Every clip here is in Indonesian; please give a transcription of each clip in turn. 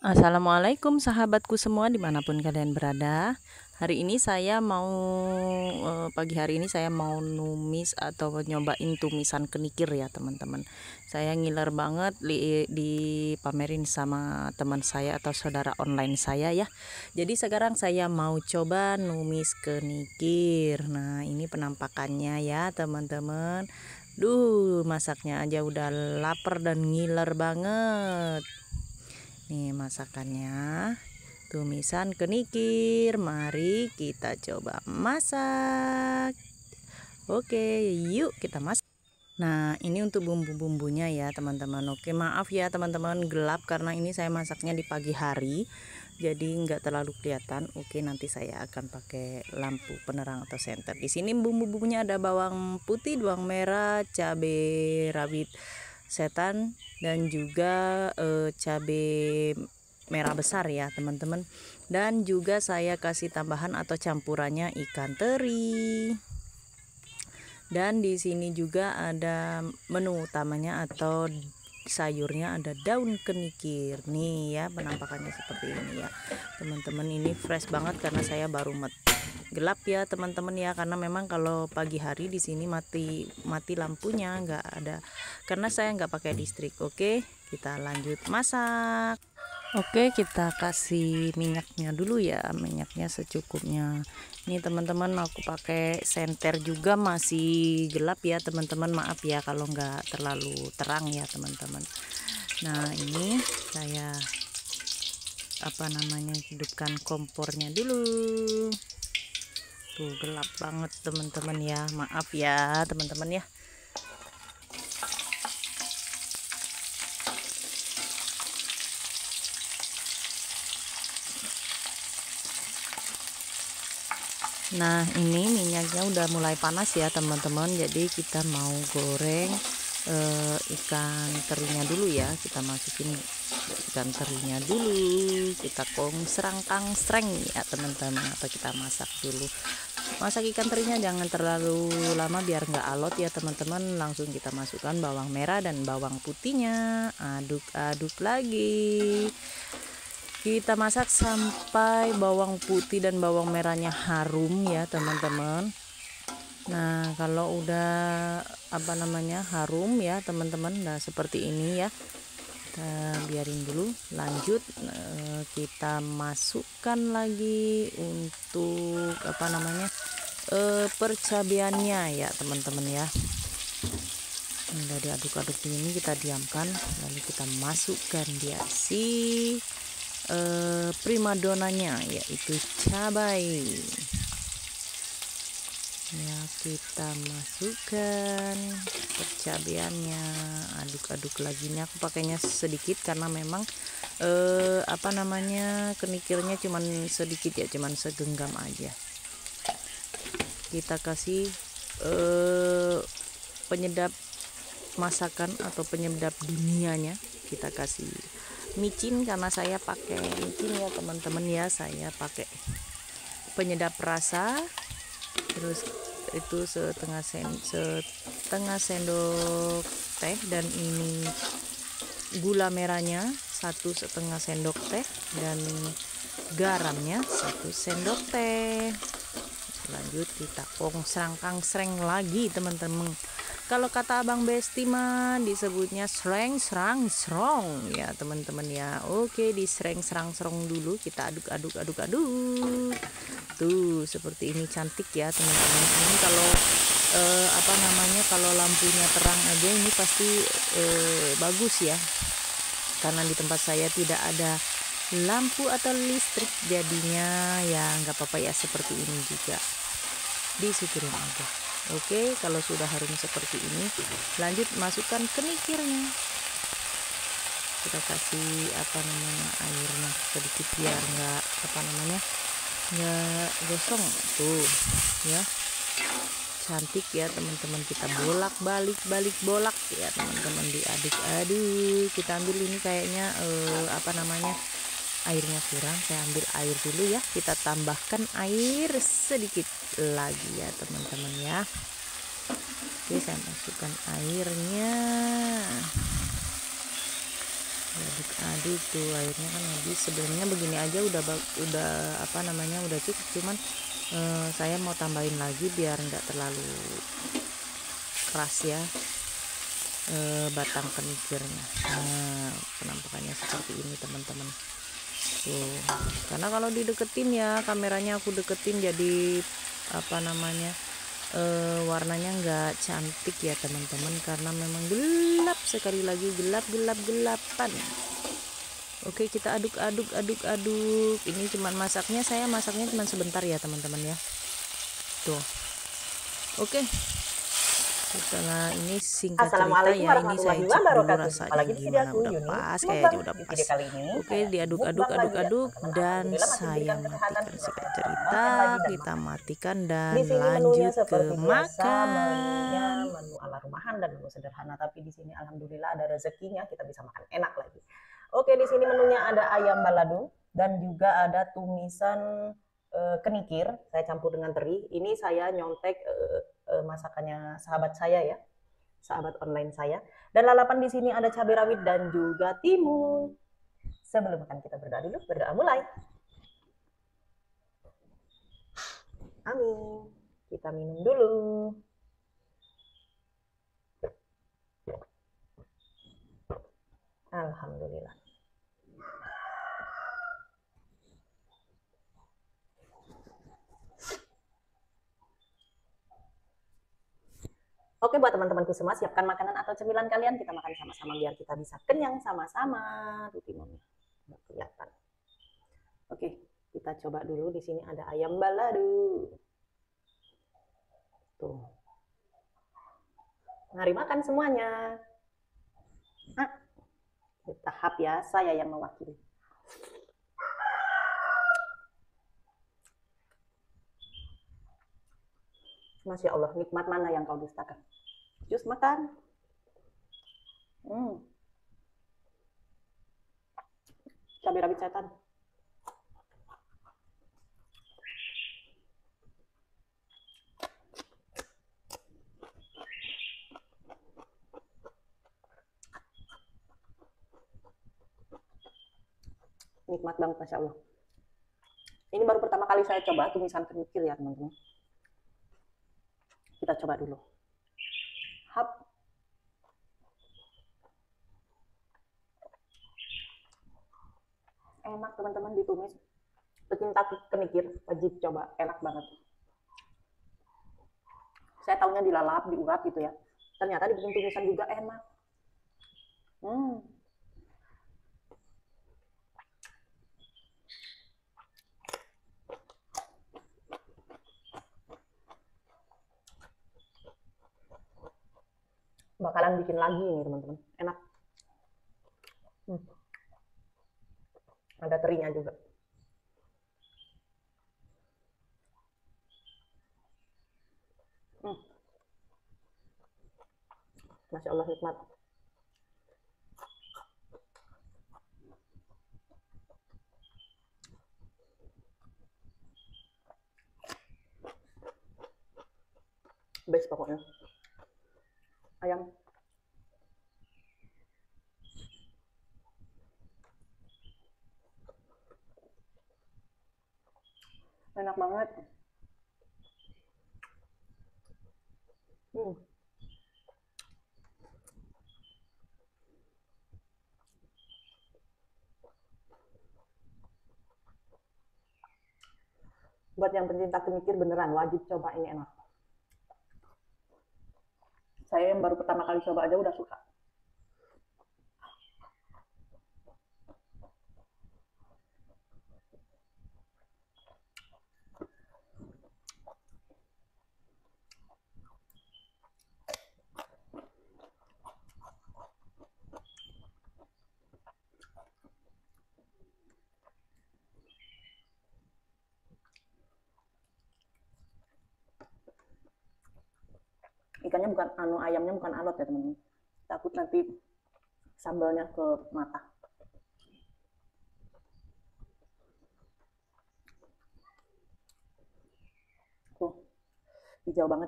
Assalamualaikum sahabatku semua dimanapun kalian berada. Hari ini saya mau pagi hari ini saya mau numis atau nyobain tumisan kenikir ya teman-teman. Saya ngiler banget dipamerin sama teman saya atau saudara online saya ya. Jadi sekarang saya mau coba numis kenikir. Nah ini penampakannya ya teman-teman. Duh, masaknya aja udah lapar dan ngiler banget. Nih masakannya, tumisan kenikir. Mari kita coba masak. Oke, yuk kita masak. Nah, ini untuk bumbu-bumbunya ya, teman-teman. Oke, maaf ya, teman-teman, gelap karena ini saya masaknya di pagi hari. Jadi nggak terlalu kelihatan. Oke, nanti saya akan pakai lampu penerang atau senter. Di sini bumbu-bumbunya ada bawang putih, bawang merah, cabai rawit setan dan juga cabai merah besar ya teman-teman, dan juga saya kasih tambahan atau campurannya ikan teri. Dan di sini juga ada menu utamanya atau sayurnya, ada daun kenikir nih ya, penampakannya seperti ini ya teman-teman. Ini fresh banget karena saya baru gelap ya teman-teman ya, karena memang kalau pagi hari di sini mati lampunya, nggak ada karena saya nggak pakai listrik. Oke, kita lanjut masak. Oke, kita kasih minyaknya dulu ya, minyaknya secukupnya. Ini teman-teman aku pakai senter juga, masih gelap ya teman-teman, maaf ya kalau nggak terlalu terang ya teman-teman. Nah ini saya hidupkan kompornya dulu. Tuh gelap banget teman-teman ya, maaf ya teman-teman ya. Nah ini minyaknya udah mulai panas ya teman-teman, jadi kita mau goreng ikan terinya dulu ya. Kita masukin ikan terinya dulu, kita serangkang sreng ya teman-teman, atau kita masak dulu. Masak ikan terinya jangan terlalu lama biar nggak alot ya teman-teman. Langsung kita masukkan bawang merah dan bawang putihnya, aduk-aduk lagi. Kita masak sampai bawang putih dan bawang merahnya harum ya teman-teman. Nah kalau udah harum ya teman-teman, nah seperti ini ya, kita biarin dulu. Lanjut kita masukkan lagi untuk percabeannya ya teman-teman ya. Udah diaduk-aduk ini, kita diamkan, lalu kita masukkan dia primadonanya, yaitu cabai ya. Kita masukkan percabeannya, aduk-aduk lagi. Ini aku pakainya sedikit karena memang kenikirnya cuman sedikit ya, cuman segenggam aja. Kita kasih penyedap masakan atau penyedap dunianya, kita kasih micin karena saya pakai micin ya teman-teman ya. Saya pakai penyedap rasa, terus itu setengah sendok teh, dan ini gula merahnya 1,5 sendok teh, dan garamnya 1 sendok teh. Lanjut kita serangkang sreng lagi teman-teman. Kalau kata Abang Besti mah disebutnya serang serong ya teman-teman ya. Oke, di serang serong dulu, kita aduk. Tuh seperti ini, cantik ya teman-teman. Ini kalau kalau lampunya terang aja ini pasti bagus ya. Karena di tempat saya tidak ada lampu atau listrik, jadinya ya nggak apa-apa ya, seperti ini juga disyukurin aja. Oke, kalau sudah harum seperti ini, lanjut masukkan kenikirnya. Kita kasih airnya sedikit biar nggak gosong tuh ya. Cantik ya teman-teman, kita bolak-balik ya teman-teman, diaduk-aduk. Kita ambil ini kayaknya airnya kurang, saya ambil air dulu ya. Kita tambahkan air sedikit lagi ya teman-teman ya. Oke, saya masukkan airnya. aduk tuh, airnya kan habis. Sebenarnya begini aja udah apa namanya, udah cukup, cuman saya mau tambahin lagi biar nggak terlalu keras ya batang kenikirnya. Nah, penampakannya seperti ini teman-teman tuh. Karena kalau dideketin ya, kameranya aku deketin, jadi apa namanya, warnanya nggak cantik ya teman-teman, karena memang gelap, sekali lagi gelapan. Oke, kita aduk. Ini cuman saya masaknya cuman sebentar ya teman-teman ya tuh. Oke, setelah ini singkat cerita ya, ini saya cek dulu rasanya gimana. Udah pas, kayaknya udah pas. Oke, diaduk dan saya matikan. Singkat cerita, kita matikan dan lanjut ke makan. Menu ala rumahan dan menu sederhana, tapi di sini alhamdulillah ada rezekinya, kita bisa makan enak lagi. Oke, di sini menunya ada ayam balado dan juga ada tumisan kenikir saya campur dengan teri. Ini saya nyontek masakannya sahabat saya ya, sahabat online saya. Dan lalapan di sini ada cabai rawit dan juga timun. Sebelum makan kita berdoa dulu, berdoa mulai. Amin. Kita minum dulu. Alhamdulillah. Oke, buat teman-temanku semua, siapkan makanan atau cemilan kalian, kita makan sama-sama biar kita bisa kenyang sama-sama. Tuh timunnya, nggak kelihatan. Oke, kita coba dulu. Di sini ada ayam balado. Tuh. Mari makan semuanya. Tahap ya, saya yang mewakili. Masya Allah, nikmat mana yang kau dustakan? Jus makan. Cabai rawit setan. Nikmat banget, Masya Allah. Ini baru pertama kali saya coba tumisan kenikir ya teman-teman. Kita coba dulu. Hap. Enak teman-teman ditumis. Pecinta kenikir wajib coba, enak banget. Saya taunya dilalap, diurap gitu ya. Ternyata dibikin tumisan juga enak. Bakalan bikin lagi nih teman-teman, enak. Ada terinya juga. Masya Allah, nikmat. Best pokoknya. Ayam. Enak banget. Buat yang pencinta kenikir beneran wajib coba, ini enak. Saya yang baru pertama kali coba aja udah suka. Ikannya bukan ayamnya bukan alot ya teman-teman. Takut nanti sambalnya ke mata. Tuh, hijau banget.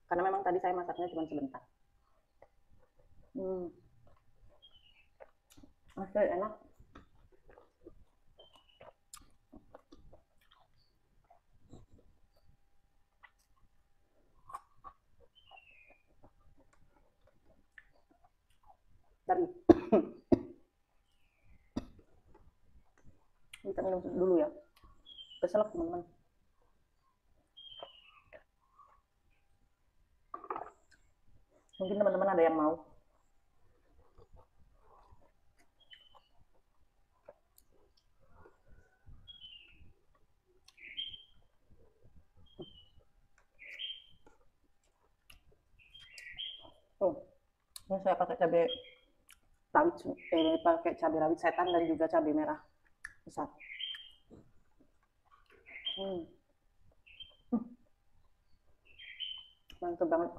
Karena memang tadi saya masaknya cuma sebentar. Masih enak. Tapi kita minum dulu ya. Keselak teman-teman. Mungkin teman-teman ada yang mau. Tuh, ini saya pakai cabai rawit, pakai cabai rawit setan dan juga cabai merah besar. Mantap banget.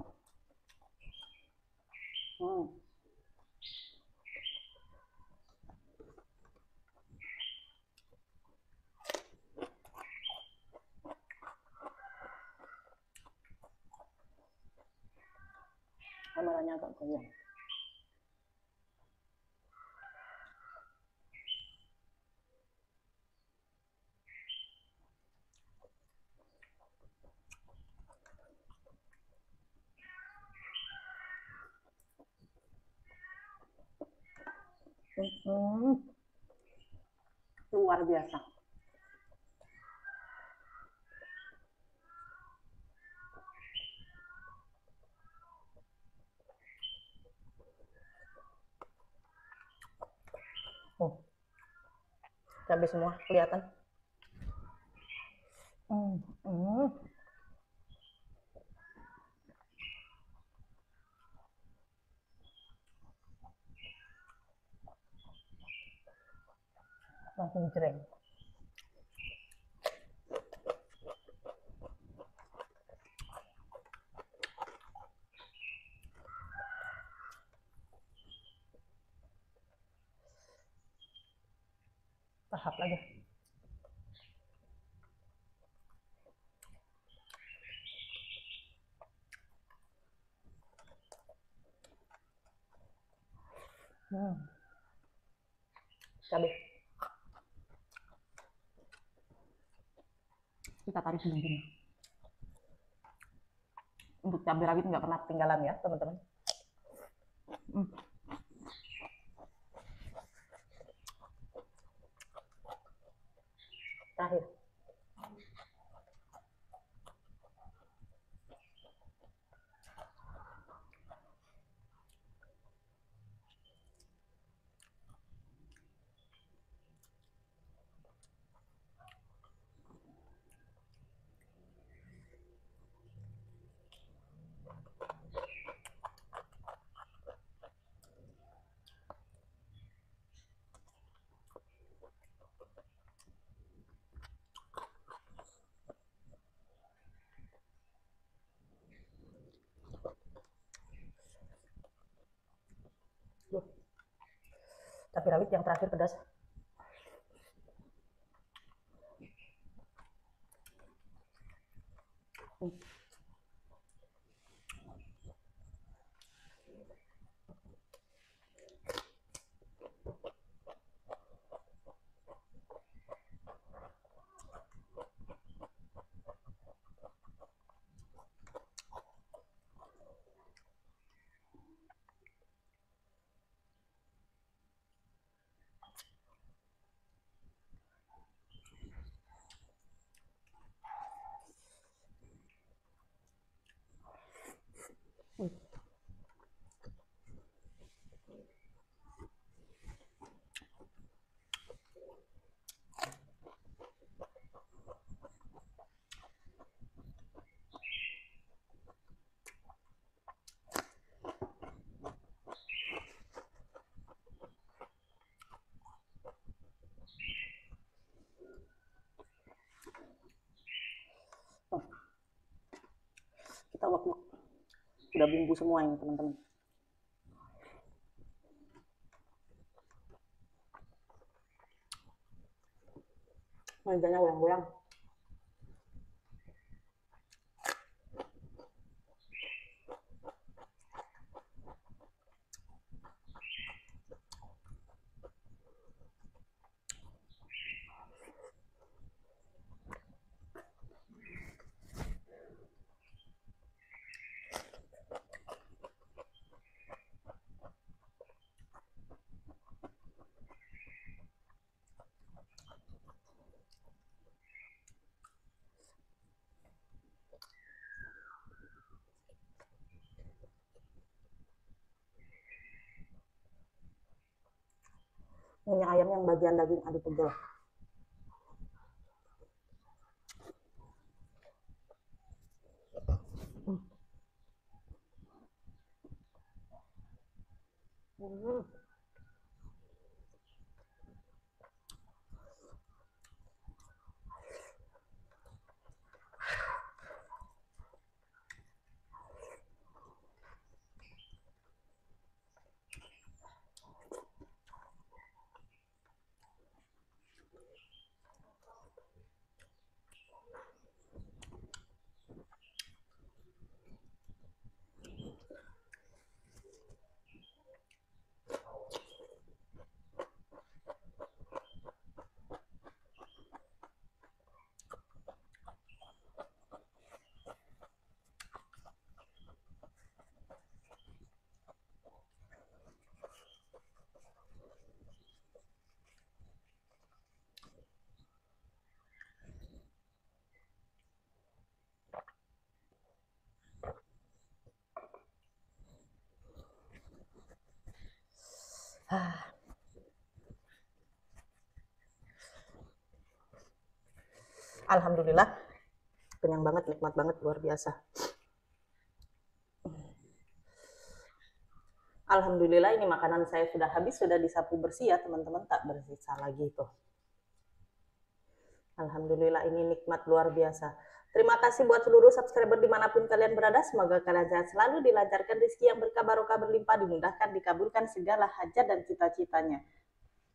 Kameranya agak goyang. Luar biasa. Cabai semua kelihatan. Langsung jreng. Tahap lagi. Cabai. Kita tarik gini. Untuk cabai rawit nggak pernah ketinggalan ya teman-teman. Terakhir. Cabai rawit yang terakhir pedas. Kita waktu udah bumbu semua ini teman-teman. Mejanya goyang-goyang. Minyak ayam yang bagian daging adu pegel. Alhamdulillah, kenyang banget, nikmat banget, luar biasa. Alhamdulillah ini makanan saya sudah habis, sudah disapu bersih ya teman-teman, tak bersisa lagi tuh. Alhamdulillah ini nikmat luar biasa. Terima kasih buat seluruh subscriber dimanapun kalian berada. Semoga kalian sehat selalu, dilancarkan rezeki yang berkah barokah berlimpah, dimudahkan, dikabulkan segala hajat dan cita-citanya.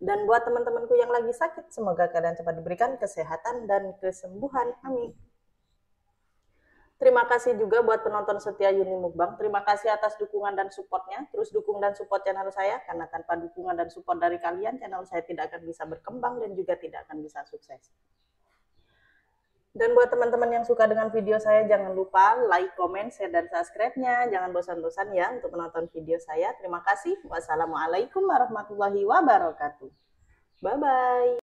Dan buat teman-temanku yang lagi sakit, semoga kalian cepat diberikan kesehatan dan kesembuhan. Amin. Terima kasih juga buat penonton setia Yuni Mukbang. Terima kasih atas dukungan dan supportnya. Terus dukung dan support channel saya, karena tanpa dukungan dan support dari kalian, channel saya tidak akan bisa berkembang dan juga tidak akan bisa sukses. Dan buat teman-teman yang suka dengan video saya, jangan lupa like, comment, share, dan subscribe-nya. Jangan bosan-bosan ya untuk menonton video saya. Terima kasih. Wassalamualaikum warahmatullahi wabarakatuh. Bye-bye.